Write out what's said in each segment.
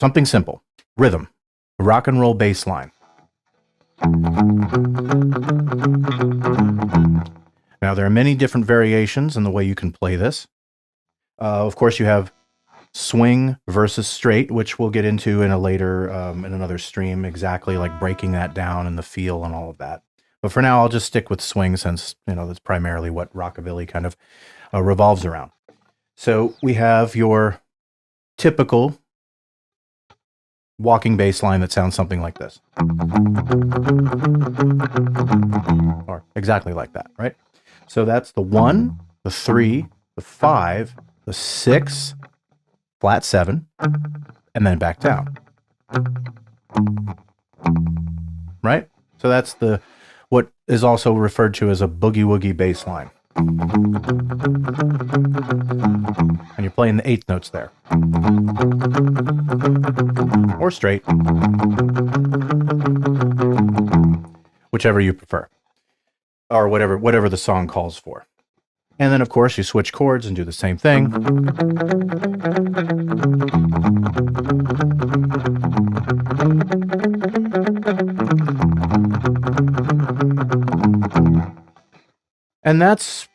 something simple. Rhythm. Rock and roll bass line. Now, there are many different variations in the way you can play this. Of course, you have swing versus straight, which we'll get into in a later, in another stream, exactly like breaking that down and the feel and all of that. But for now, I'll just stick with swing since, that's primarily what rockabilly kind of revolves around. So we have your typical walking bass line that sounds something like this. Or exactly like that, right? So that's the 1, the 3, the 5, the 6, flat 7, and then back down. Right? So that's what is also referred to as a boogie-woogie bass line. And you're playing the 8th notes there. Or straight. Whichever you prefer. Or whatever the song calls for. And then, of course, you switch chords and do the same thing. And that's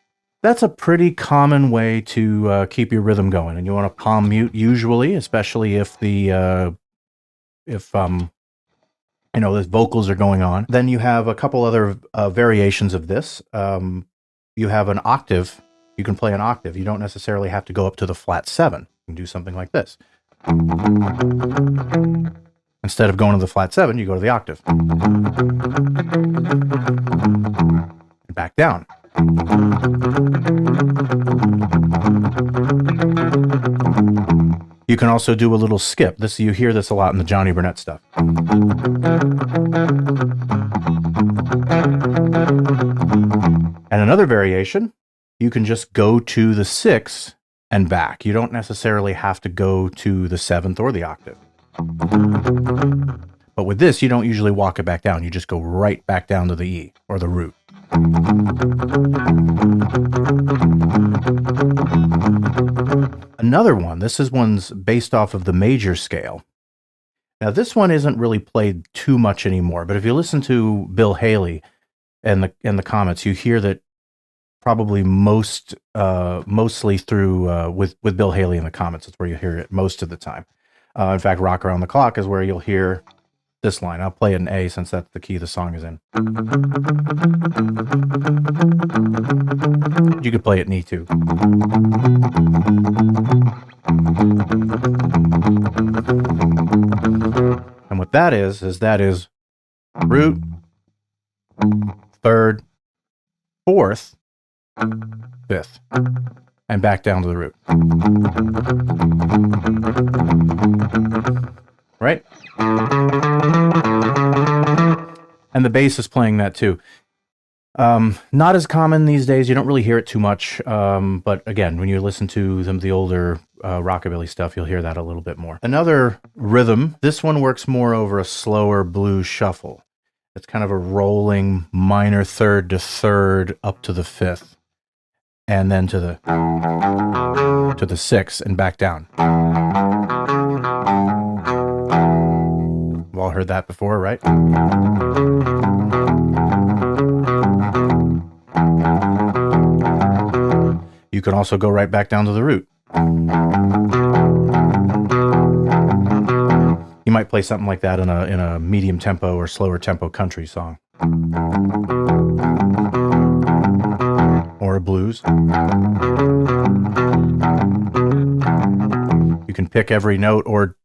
a pretty common way to keep your rhythm going. And you want to palm mute usually, especially if the vocals are going on. Then you have a couple other variations of this. You have an octave. You can play an octave. You don't necessarily have to go up to the flat 7. You can do something like this. Instead of going to the flat 7, you go to the octave. And back down. You can also do a little skip. You hear this a lot in the Johnny Burnett stuff. And another variation, you can just go to the 6 and back. You don't necessarily have to go to the 7th or the octave. But with this, you don't usually walk it back down. You just go right back down to the E, or the root. Another one, one's based off of the major scale. Now, this one isn't really played too much anymore, but if you listen to Bill Haley in the comments, you hear that probably mostly through with Bill Haley in the comments. That's where you hear it most of the time. In fact, Rock Around the Clock is where you'll hear this line. I'll play it in A since that's the key the song is in. You could play it in E too. And what that is root, 3rd, 4th, 5th, and back down to the root. Right? And the bass is playing that too. Not as common these days. You don't really hear it too much. But again, when you listen to the older rockabilly stuff, you'll hear that a little bit more. Another rhythm, this one works more over a slower blues shuffle. It's kind of a rolling minor 3rd to 3rd up to the 5th. And then to the 6th and back down. We've all heard that before, right? You can also go right back down to the root. You might play something like that in a medium tempo or slower tempo country song. Or a blues. You can pick every note or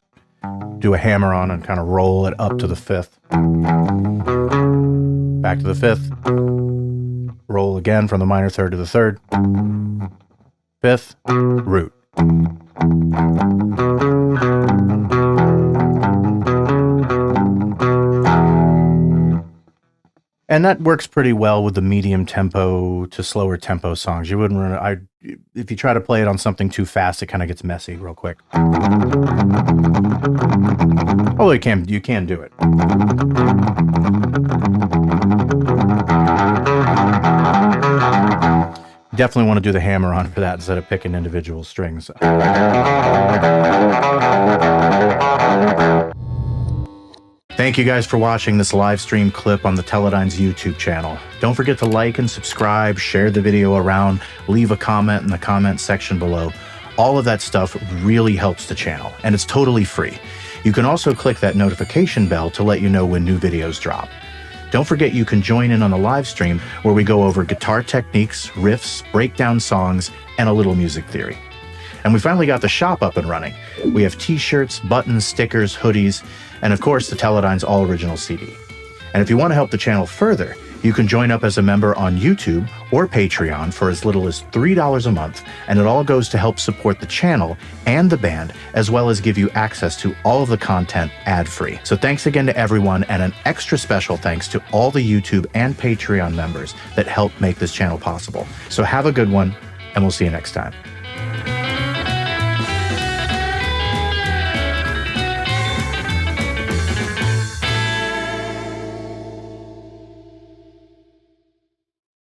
do a hammer on and kind of roll it up to the 5th. Back to the 5th. Roll again from the minor 3rd to the 3rd. 5th, root. And that works pretty well with the medium tempo to slower tempo songs. You wouldn't run if you try to play it on something too fast, it kind of gets messy real quick. Although you can do it. Definitely want to do the hammer on for that instead of picking individual strings. Thank you guys for watching this live stream clip on the TeleDynes YouTube channel. Don't forget to like and subscribe, share the video around, leave a comment in the comment section below. All of that stuff really helps the channel, and it's totally free. You can also click that notification bell to let you know when new videos drop. Don't forget you can join in on the live stream where we go over guitar techniques, riffs, breakdown songs, and a little music theory. And we finally got the shop up and running. We have t-shirts, buttons, stickers, hoodies, and of course the TeleDynes All Original CD. And if you want to help the channel further, you can join up as a member on YouTube or Patreon for as little as $3 a month, and it all goes to help support the channel and the band, as well as give you access to all of the content ad-free. So thanks again to everyone, and an extra special thanks to all the YouTube and Patreon members that help make this channel possible. So have a good one, and we'll see you next time.